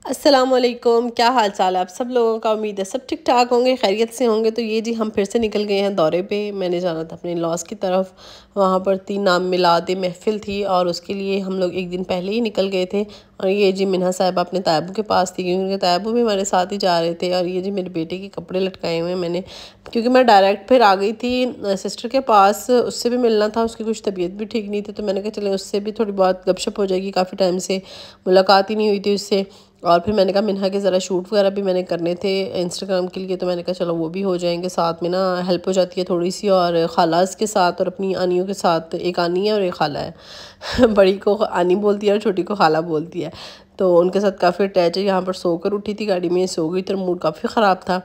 अस्सलामुअलैकुम, क्या हाल चाल है आप सब लोगों का। उम्मीद है सब ठीक ठाक होंगे, खैरियत से होंगे। तो ये जी हम फिर से निकल गए हैं दौरे पे। मैंने जाना था अपने लॉस की तरफ। वहाँ पर 3 नाम मिलाद महफ़िल थी और उसके लिए हम लोग एक दिन पहले ही निकल गए थे। और ये जी मिन्हा साहिबा अपने तायबू के पास थी, क्योंकि तायबू भी हमारे साथ ही जा रहे थे। और ये जी मेरे बेटे के कपड़े लटकाए हुए हैं मैंने, क्योंकि मैं डायरेक्ट फिर आ गई थी सिस्टर के पास। उससे भी मिलना था, उसकी कुछ तबीयत भी ठीक नहीं थी, तो मैंने कहा चले उससे भी थोड़ी बहुत गपशप हो जाएगी। काफ़ी टाइम से मुलाकात ही नहीं हुई थी उससे। और फिर मैंने कहा मिन्हा के ज़रा शूट वगैरह भी मैंने करने थे इंस्टाग्राम के लिए, तो मैंने कहा चलो वो भी हो जाएंगे साथ में ना, हेल्प हो जाती है थोड़ी सी। और खालास के साथ और अपनी आनियों के साथ, एक आनी है और एक खाला है बड़ी को आनी बोलती है और छोटी को खाला बोलती है, तो उनके साथ काफ़ी अटैच है। यहाँ पर सोकर उठी थी, गाड़ी में सो गई तो मूड काफ़ी ख़राब था।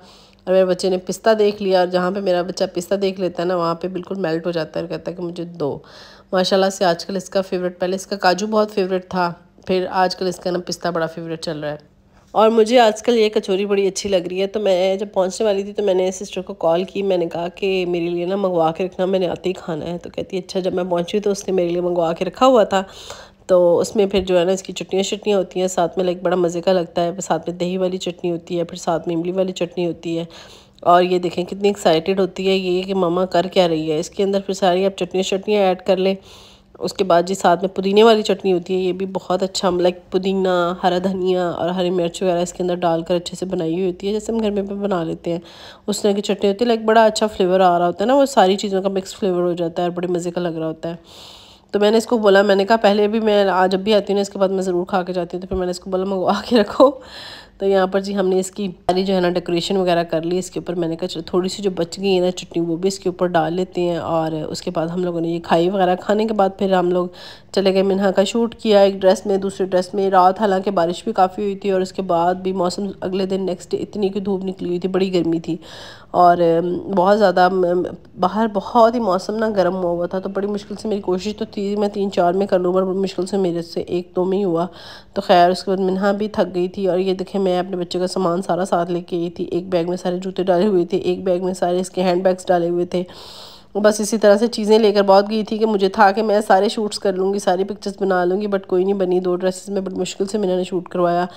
और मेरे बच्चे ने पिस्ता देख लिया, और जहाँ पे मेरा बच्चा पिस्ता देख लेता है ना, वहाँ पे बिल्कुल मेल्ट हो जाता है और कहता है कि मुझे दो। माशाल्लाह से आजकल इसका फेवरेट, पहले इसका काजू बहुत फेवरेट था, फिर आजकल इसका ना पिस्ता बड़ा फेवरेट चल रहा है। और मुझे आजकल ये कचौरी बड़ी अच्छी लग रही है। तो मैं जब पहुंचने वाली थी तो मैंने सिस्टर को कॉल की, मैंने कहा कि मेरे लिए ना मंगवा के रखना, मैंने आते ही खाना है। तो कहती है अच्छा। जब मैं पहुंची तो उसने मेरे लिए मंगवा के रखा हुआ था। तो उसमें फिर जो है ना इसकी चटनियाँ होती हैं साथ में, लाइक बड़ा मज़े का लगता है। साथ में दही वाली चटनी होती है, फिर साथ में इमली वाली चटनी होती है। और ये देखें कितनी एक्साइटेड होती है ये कि मम्मा कर क्या रही है। इसके अंदर फिर सारी आप चटनियाँ ऐड कर लें। उसके बाद जी साथ में पुदीने वाली चटनी होती है, ये भी बहुत अच्छा, लाइक पुदीना, हरा धनिया और हरी मिर्च वगैरह इसके अंदर डालकर अच्छे से बनाई हुई होती है, जैसे हम घर में भी बना लेते हैं उस तरह की चटनी होती है। लाइक बड़ा अच्छा फ्लेवर आ रहा होता है ना, वो सारी चीज़ों का मिक्स फ्लेवर हो जाता है और बड़े मज़े का लग रहा होता है। तो मैंने इसको बोला, मैंने कहा पहले भी मैं आज जब भी आती हूँ ना इसके बाद मैं ज़रूर खा के जाती हूँ, तो फिर मैंने इसको बोला मंगवा के रखो। तो यहाँ पर जी हमने इसकी सारी जो है ना डेकोरेशन वगैरह कर ली इसके ऊपर। मैंने कहा चलो थोड़ी सी जो बच गई है ना चटनी वो भी इसके ऊपर डाल लेते हैं। और उसके बाद हम लोगों ने ये खाई वगैरह, खाने के बाद फिर हम लोग चले गए। मिन्हा का शूट किया एक ड्रेस में, दूसरे ड्रेस में। रात हालांकि बारिश भी काफ़ी हुई थी और उसके बाद भी मौसम अगले दिन नेक्स्ट डे इतनी की धूप निकली हुई थी, बड़ी गर्मी थी। और बहुत ज़्यादा बाहर बहुत ही मौसम ना गर्म हुआ था। तो बड़ी मुश्किल से, मेरी कोशिश तो थी मैं 3-4 में कर लूँ, पर बड़ी मुश्किल से मेरे से 1-2 में ही हुआ। तो खैर उसके बाद मिन्हा भी थक गई थी। और ये देखें मैं अपने बच्चे का सामान सारा साथ लेके आई थी। एक बैग में सारे जूते डाले हुए थे, एक बैग में सारे इसके हैंड बैग्स डाले हुए थे। बस इसी तरह से चीज़ें लेकर बहुत गई थी कि मुझे था कि मैं सारे शूट्स कर लूँगी, सारी पिक्चर्स बना लूँगी, बट कोई नहीं बनी। 2 ड्रेसेस में बड़ी मुश्किल से मैंने शूट करवाया।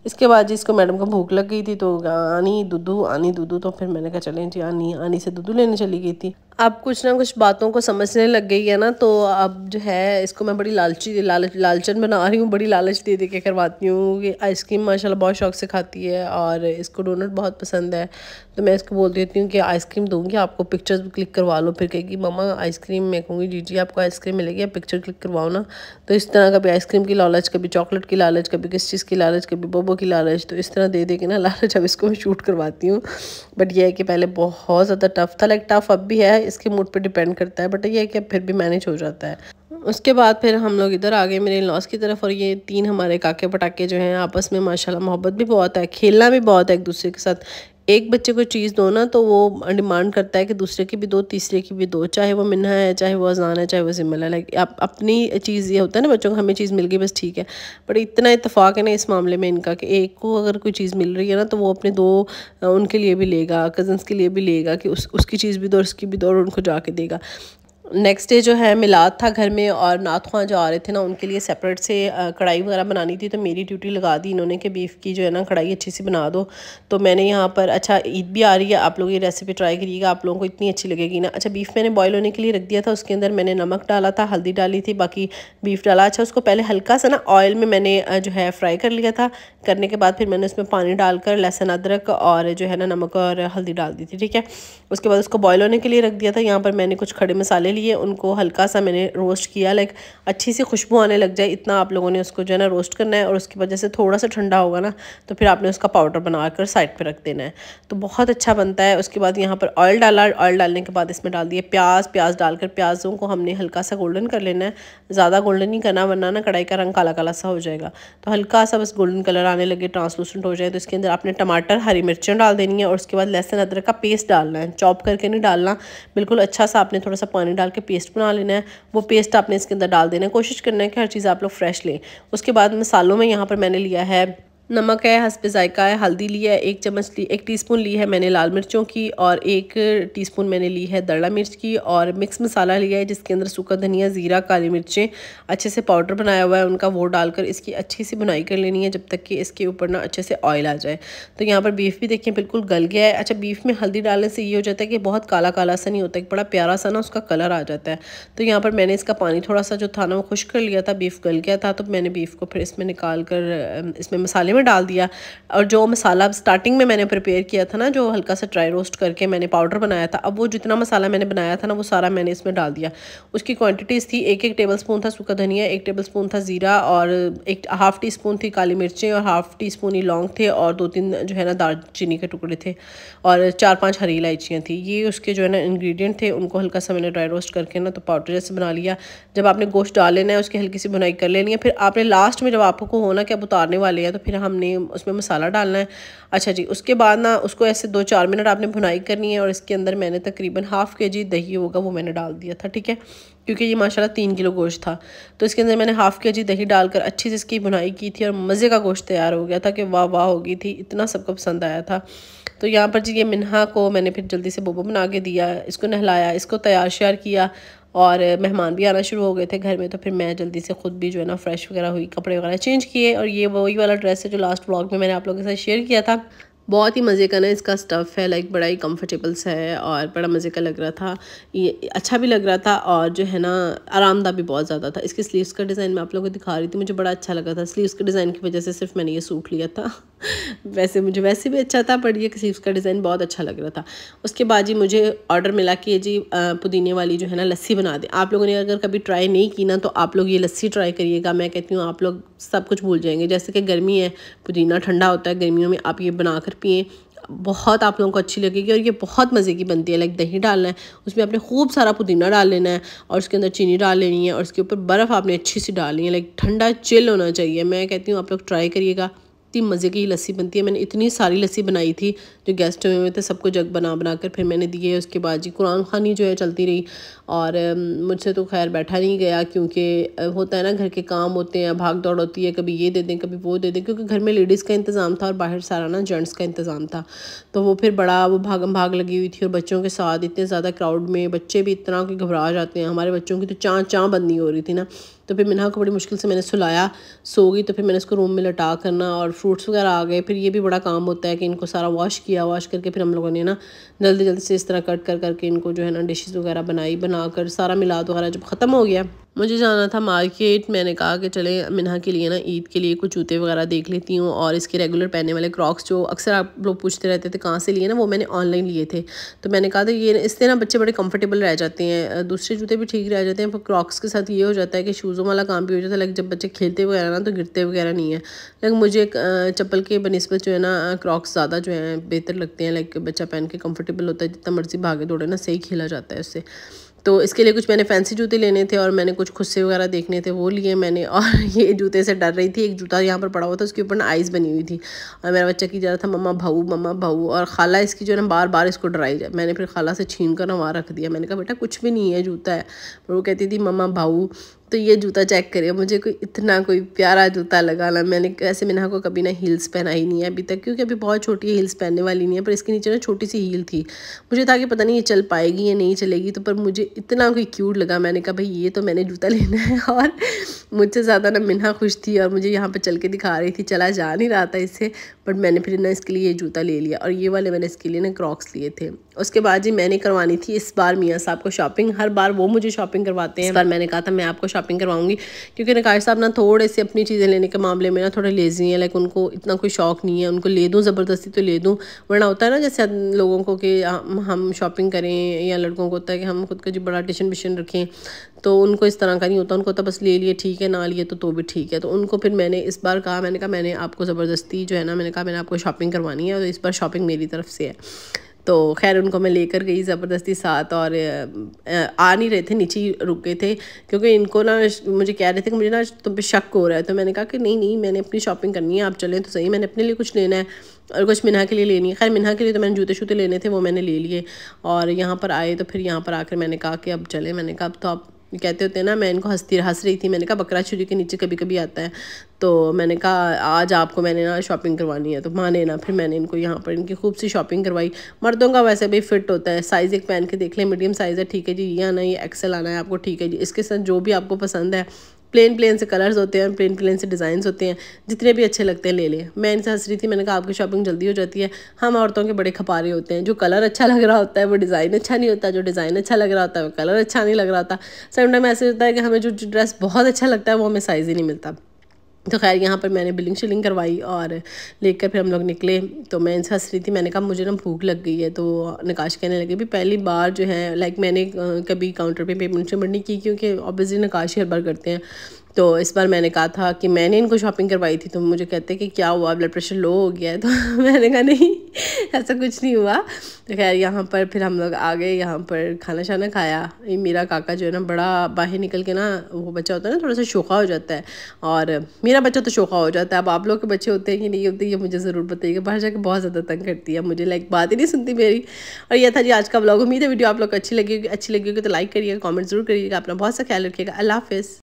इसके बाद जी इसको मैडम को भूख लग गई थी, तो आनी दूधू, तो फिर मैंने कहा चलें जी आनी से दूधू लेने चली गई थी। अब कुछ ना कुछ बातों को समझने लग गई है ना, तो अब जो है इसको मैं बड़ी लालचन बना रही हूँ, बड़ी लालच दे के करवाती हूँ कि आइसक्रीम माशाल्लाह बहुत शौक से खाती है और इसको डोनट बहुत पसंद है। तो मैं इसको बोल देती हूँ कि आइसक्रीम दूँगी आपको, पिक्चर्स भी क्लिक करवा लो। फिर कहेगी मम्मा आइसक्रीम। मैं कहूँगी जी जी आपको आइसक्रीम मिलेगी, आप पिक्चर क्लिक करवाओ ना। तो इस तरह कभी आइसक्रीम की लालच, कभी चॉकलेट की लालच, कभी किस चीज़ की लालच, कभी बोबो की लालच। तो इस तरह दे के ना लालच अब इसको मैं शूट करवाती हूँ। बट यह है कि पहले बहुत ज़्यादा टफ था, लाइक टफ अब भी है, इसके मूड पे डिपेंड करता है, बट ये है कि अब फिर भी मैनेज हो जाता है। उसके बाद फिर हम लोग इधर आ गए मेरे इन-लॉज़ की तरफ। और ये 3 हमारे काके पटाके जो हैं आपस में माशाल्लाह मोहब्बत भी बहुत है, खेलना भी बहुत है एक दूसरे के साथ। एक बच्चे को चीज़ दो ना तो वो डिमांड करता है कि दूसरे की भी दो, तीसरे की भी दो, चाहे वो मिन्हा है, चाहे वो अज़ान है, चाहे वो सिमल है। लाइक आप अपनी चीज़, ये होता है ना बच्चों को हमें चीज़ मिल गई बस ठीक है। बट इतना इत्तेफाक है ना इस मामले में इनका कि एक को अगर कोई चीज़ मिल रही है ना तो वो अपने 2 उनके लिए भी लेगा, कज़न्स के लिए भी लेगा कि उसकी चीज़ भी दो और उसकी भी दो, और उनको जाके देगा। नेक्स्ट डे जो है मिलाद था घर में, और नात ख़्वां जो आ रहे थे ना उनके लिए सेपरेट से कढ़ाई वगैरह बनानी थी। तो मेरी ड्यूटी लगा दी इन्होंने कि बीफ़ की जो है ना कढ़ाई अच्छी सी बना दो। तो मैंने यहाँ पर, अच्छा ईद भी आ रही है, आप लोग ये रेसिपी ट्राई करिएगा, आप लोगों को इतनी अच्छी लगेगी ना। अच्छा बीफ़ मैंने बॉयल होने के लिए रख दिया था, उसके अंदर मैंने नमक डाला था, हल्दी डाली थी, बाकी बीफ़ डाला। अच्छा उसको पहले हल्का सा ना ऑयल में मैंने जो है फ्राई कर लिया था। करने के बाद फिर मैंने उसमें पानी डालकर लहसुन अदरक और जो है ना नमक और हल्दी डाल दी थी, ठीक है। उसके बाद उसको बॉयल होने के लिए रख दिया था। यहाँ पर मैंने कुछ खड़े मसाले लिए, उनको हल्का सा मैंने रोस्ट किया, लाइक अच्छी सी खुशबू आने लग जाए इतना आप लोगों ने उसको जो है ना रोस्ट करना है। और उसके बाद जैसे थोड़ा सा ठंडा होगा ना तो फिर आपने उसका पाउडर बनाकर साइड पे रख देना है, तो बहुत अच्छा बनता है। उसके बाद यहाँ पर ऑयल डाला, ऑयल डालने के बाद इसमें डाल दिए प्याज डालकर प्याज़ों को हमने हल्का सा गोल्डन कर लेना है, ज़्यादा गोल्डन नहीं करना वरना ना कढ़ाई का रंग काला काला सा हो जाएगा। तो हल्का सा बस गोल्डन कलर आने लगे, ट्रांसलूसेंट हो जाए, तो इसके अंदर आपने टमाटर, हरी मिर्चें डाल देनी है। और उसके बाद लहसुन अदरक का पेस्ट डालना है, चॉप करके नहीं डालना, बिल्कुल अच्छा सा आपने थोड़ा सा पानी डाल के पेस्ट बना लेना है। वो पेस्ट आपने इसके अंदर डाल देना है, कोशिश करना है कि हर चीज़ आप लोग फ्रेश लें। उसके बाद मसालों में यहाँ पर मैंने लिया है नमक है, हस्बे ज़ायका है, हल्दी लिया है 1 चम्मच, 1 टीस्पून ली है मैंने लाल मिर्चों की, और 1 टीस्पून मैंने ली है दड़ा मिर्च की, और मिक्स मसाला लिया है जिसके अंदर सूखा धनिया, ज़ीरा, काली मिर्चें अच्छे से पाउडर बनाया हुआ है उनका, वो डालकर इसकी अच्छी सी भुनाई कर लेनी है जब तक कि इसके ऊपर ना अच्छे से ऑयल आ जाए। तो यहाँ पर बीफ भी देखिए बिल्कुल गल गया है। अच्छा, बीफ में हल्दी डालने से ये हो जाता है कि बहुत काला काला सा नहीं होता, एक बड़ा प्यारा सा ना उसका कलर आ जाता है। तो यहाँ पर मैंने इसका पानी थोड़ा सा जो था ना वो खुश्क कर लिया था, बीफ गल गया था, तो मैंने बीफ को फिर इसमें निकाल कर इसमें मसाले में डाल दिया। और जो मसाला स्टार्टिंग में मैंने प्रिपेयर किया था ना, जो हल्का सा ड्राई रोस्ट करके मैंने पाउडर बनाया था, अब वो जितना मसाला मैंने बनाया था ना वो सारा मैंने इसमें डाल दिया। उसकी क्वांटिटीज़ थी 1 टेबल स्पून था सूखा धनिया, 1 टेबल स्पून था ज़ीरा, और 1/2 टीस्पून थी काली मिर्चें, और 1/2 टीस्पून ही लौंग थे, और 2-3 जो है ना दालचीनी के टुकड़े थे, और 4-5 हरी इलायचियाँ थी। ये उसके जो है ना इंग्रेडिएंट थे, उनको हल्का सा मैंने ड्राई रोस्ट करके ना तो पाउडर जैसे बना लिया। जब आपने गोश्त डाल लेना है उसकी हल्की सी भुनाई कर लेनी है, फिर आपने लास्ट में जब आपको होना कि अब उतारने वाले हैं तो फिर हमने उसमें मसाला डालना है। अच्छा जी, उसके बाद ना उसको ऐसे 2-4 मिनट आपने भुनाई करनी है, और इसके अंदर मैंने तकरीबन 1/2 kg दही होगा वो मैंने डाल दिया था, ठीक है, क्योंकि ये माशाल्लाह 3 किलो गोश्त था। तो इसके अंदर मैंने 1/2 kg दही डालकर अच्छी से इसकी भुनाई की थी, और मज़े का गोश्त तैयार हो गया था कि वाह वाह हो गई थी, इतना सबको पसंद आया था। तो यहाँ पर जी ये मिन्हा को मैंने फिर जल्दी से बोबो बना के दिया, इसको नहलाया, इसको तैयार श्यार किया, और मेहमान भी आना शुरू हो गए थे घर में, तो फिर मैं जल्दी से ख़ुद भी जो है ना फ्रेश वगैरह हुई, कपड़े वगैरह चेंज किए। और ये वही वाला ड्रेस है जो लास्ट व्लॉग में मैंने आप लोगों के साथ शेयर किया था। बहुत ही मज़े का ना इसका स्टफ़ है, लाइक बड़ा ही कंफर्टेबल सा है, और बड़ा मज़े का लग रहा था, ये अच्छा भी लग रहा था, और जो है ना आरामदायक भी बहुत ज़्यादा था। इसके स्लीव्स का डिज़ाइन मैं आप लोगों को दिखा रही थी, मुझे बड़ा अच्छा लगा था। स्लीव्स के डिज़ाइन की वजह से सिर्फ मैंने ये सूट लिया था वैसे मुझे वैसे भी अच्छा था, पर ये स्लीव्स का डिज़ाइन बहुत अच्छा लग रहा था। उसके बाद जी मुझे ऑर्डर मिला कि जी पुदीने वाली जो है ना लस्सी बना दें। आप लोगों ने अगर कभी ट्राई नहीं की ना तो आप लोग ये लस्सी ट्राई करिएगा। मैं कहती हूँ आप लोग सब कुछ भूल जाएंगे। जैसे कि गर्मी है, पुदीना ठंडा होता है, गर्मियों में आप ये बना कर पिएँ, बहुत आप लोगों को अच्छी लगेगी, और ये बहुत मज़े की बनती है। लाइक दही डालना है, उसमें आपने खूब सारा पुदीना डाल लेना है, और उसके अंदर चीनी डाल लेनी है, और उसके ऊपर बर्फ़ आपने अच्छी सी डालनी है, लाइक ठंडा चिल होना चाहिए। मैं कहती हूँ आप लोग ट्राई करिएगा, इतनी मज़े की लस्सी बनती है। मैंने इतनी सारी लस्सी बनाई थी, जो गेस्ट हुए हुए थे सबको जग बना बना कर फिर मैंने दिए। उसके बाद जी कुरान खानी जो है चलती रही, और मुझसे तो खैर बैठा नहीं गया, क्योंकि होता है ना घर के काम होते हैं, भाग दौड़ होती है, कभी ये दे दें कभी वो दे दें, क्योंकि घर में लेडीज़ का इंतज़ाम था और बाहर सारा ना जेंट्स का इंतज़ाम था। तो वो फिर बड़ा वो भागम भाग लगी हुई थी, और बच्चों के साथ इतने ज़्यादा क्राउड में बच्चे भी इतना कि घबरा जाते हैं। हमारे बच्चों की तो चाँ चाँ बंद नहीं हो रही थी ना, तो फिर मिन्हा को बड़ी मुश्किल से मैंने सुलाया, सो गई। तो फिर मैंने इसको रूम में लटा करना, और फ्रूट्स वगैरह आ गए। फिर ये भी बड़ा काम होता है कि इनको सारा वॉश किया, वॉश करके फिर हम लोगों ने ना जल्दी जल्दी से इस तरह कट कर करके इनको जो है ना डिशेस वगैरह बनाकर सारा मिलाद वगैरह जब ख़त्म हो गया, मुझे जाना था मार्केट। मैंने कहा कि चले मिन्हा के लिए ना ईद के लिए कुछ जूते वगैरह देख लेती हूँ, और इसके रेगुलर पहनने वाले क्रॉक्स जो अक्सर आप लोग पूछते रहते थे कहाँ से लिए ना, वो मैंने ऑनलाइन लिए थे। तो मैंने कहा था ये इससे ना बच्चे बड़े कंफर्टेबल रह जाते हैं, दूसरे जूते भी ठीक रह जाते हैं, पर क्रॉक्स के साथ ये हो जाता है कि शूज़ों वाला काम भी हो जाता है। लाइक जब बच्चे खेलते वगैरह ना तो गिरते वगैरह नहीं है। लाइक मुझे चप्पल के बनिस्बत जो है ना क्रॉक्स ज़्यादा जो है बेहतर लगते हैं। लाइक बच्चा पहन के कंफर्टेबल होता है, जितना मर्जी भागे दौड़े ना सही खेला जाता है उससे। तो इसके लिए कुछ मैंने फैंसी जूते लेने थे, और मैंने कुछ खुद से वगैरह देखने थे, वो लिए मैंने। और ये जूते से डर रही थी, एक जूता यहाँ पर पड़ा हुआ था, उसके ऊपर ना आइज़ बनी हुई थी, और मेरा बच्चा की जा रहा था मम्मा भाऊ, और खाला इसकी जो है ना बार बार इसको डराई जाए। मैंने फिर खाला से छीन कर ना वहाँ रख दिया। मैंने कहा बेटा कुछ भी नहीं है, जूता है। और वो कहती थी मम्मा भाऊ। तो ये जूता चेक करिए, मुझे कोई प्यारा जूता लगा ना। मैंने ऐसे मिन्हा को कभी ना हील्स पहनाई नहीं है अभी तक, क्योंकि अभी बहुत छोटी है, हील्स पहनने वाली नहीं है। पर इसके नीचे ना छोटी सी हील थी, मुझे था कि पता नहीं ये चल पाएगी या नहीं चलेगी, तो पर मुझे इतना कोई क्यूट लगा। मैंने कहा भाई ये तो मैंने जूता लेना है। और मुझसे ज़्यादा ना मिन्हा खुश थी, और मुझे यहाँ पर चल के दिखा रही थी, चला जा नहीं रहा था इससे, बट मैंने फिर ना इसके लिए ये जूता ले लिया। और ये वाले मैंने इसके लिए ना क्रॉक्स लिए थे। उसके बाद जी मैंने करवानी थी इस बार मियाँ साहब को शॉपिंग। हर बार वो मुझे शॉपिंग करवाते हैं, इस बार मैंने कहा था मैं आपको शॉपिंग करवाऊंगी, क्योंकि नकाश साहब ना थोड़े से अपनी चीज़ें लेने के मामले में ना थोड़े लेजी हैं। लाइक उनको इतना कोई शौक़ नहीं है, उनको ले दूँ ज़बरदस्ती तो ले दूँ, वरना होता है ना जैसे लोगों को कि हम शॉपिंग करें, या लड़कों को होता है कि हम खुद का जी बड़ा टिशन विशन रखें, तो उनको इस तरह का नहीं होता। उनको तो बस ले लिए ठीक है, ना लिए तो भी ठीक है। तो उनको फिर मैंने इस बार कहा, मैंने कहा मैंने आपको ज़बरदस्ती जो है ना, मैंने कहा मैंने आपको शॉपिंग करवानी है, और इस बार शॉपिंग मेरी तरफ से है। तो खैर उनको मैं लेकर गई ज़बरदस्ती साथ, और आ नहीं रहे थे, नीचे ही रुक गए थे, क्योंकि इनको ना मुझे कह रहे थे कि मुझे ना तुम पे शक हो रहा है। तो मैंने कहा कि नहीं मैंने अपनी शॉपिंग करनी है, आप चलें तो सही। मैंने अपने लिए कुछ लेना है और कुछ मिन्हा के लिए लेनी है। खैर मिन्हा के लिए तो मैंने जूते शूते लेने थे, वो मैंने ले लिए। और यहाँ पर आए तो फिर यहाँ पर आकर मैंने कहा कि अब चले। मैंने कहा अब तो आप कहते होते हैं ना, मैं इनको हंस रही थी, मैंने कहा बकरा छुरी के नीचे कभी कभी आता है, तो मैंने कहा आज आपको मैंने ना शॉपिंग करवानी है, तो माने ना, फिर मैंने इनको यहाँ पर इनकी खूब सी शॉपिंग करवाई। मर्दों का वैसे भी फिट होता है, साइज़ एक पहन के देख लें, मीडियम साइज़ है, ठीक है जी, ये आना, ये एक्सेल आना है आपको, ठीक है जी, इसके साथ जो भी आपको पसंद है, प्लेन से कलर्स होते हैं, प्लेन से डिज़ाइंस होते हैं, जितने भी अच्छे लगते हैं ले लें। मैं इनसे हंस रही थी, मैंने कहा आपकी शॉपिंग जल्दी हो जाती है, हम औरतों के बड़े खपारे होते हैं, जो कलर अच्छा लग रहा होता है वो डिज़ाइन अच्छा नहीं होता, जो डिज़ाइन अच्छा लग रहा होता है वो कलर अच्छा नहीं लग रहा होता। समटाइम ऐसे होता है कि हमें जो ड्रेस बहुत अच्छा लगता है वो हमें साइज़ ही नहीं मिलता। तो खैर यहाँ पर मैंने बिलिंग शिलिंग करवाई और लेकर फिर हम लोग निकले। तो मैं इनसे हंस रही थी, मैंने कहा मुझे ना भूख लग गई है। तो नकाश कहने लगे भी पहली बार जो है लाइक मैंने कभी काउंटर पे पेमेंट नहीं की, क्योंकि ऑब्वियसली नकाश ही हर बार करते हैं। तो इस बार मैंने कहा था कि मैंने इनको शॉपिंग करवाई थी, तो मुझे कहते कि क्या हुआ, ब्लड प्रेशर लो हो गया है। तो मैंने कहा नहीं, ऐसा कुछ नहीं हुआ। तो खैर यहाँ पर फिर हम लोग आ गए, यहाँ पर खाना शाना खाया। ये मेरा काका जो है ना बड़ा बाहर निकल के ना, वो बच्चा होता है ना थोड़ा सा शोखा हो जाता है, और मेरा बच्चा तो शोखा हो जाता है। अब आप लोग के बच्चे होते हैं कि नहीं होते, ये मुझे ज़रूर बताइएगा। बाहर जाकर बहुत ज़्यादा तंग करती है मुझे, लाइक बात ही नहीं सुनती मेरी। और यह था जी आज का व्लॉग। उम्मीद है वीडियो आप लोग को अच्छी लगी होगी तो लाइक करिएगा, कॉमेंट ज़रूर करिएगा, अपना बहुत सा ख्याल रखिएगा। अल्लाह हाफ़िज़।